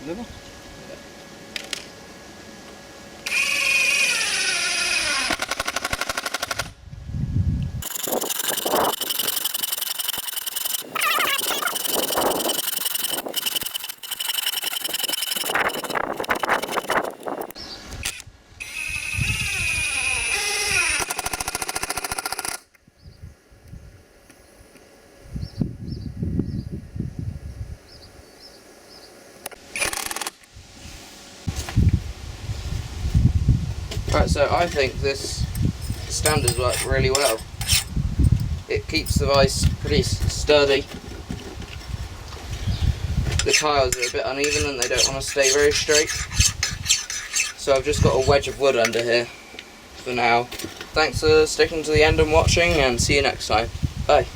little. Right, so I think this stand has worked really well. It keeps the vice pretty sturdy. The tiles are a bit uneven and they don't want to stay very straight. So I've just got a wedge of wood under here for now. Thanks for sticking to the end and watching, and see you next time. Bye.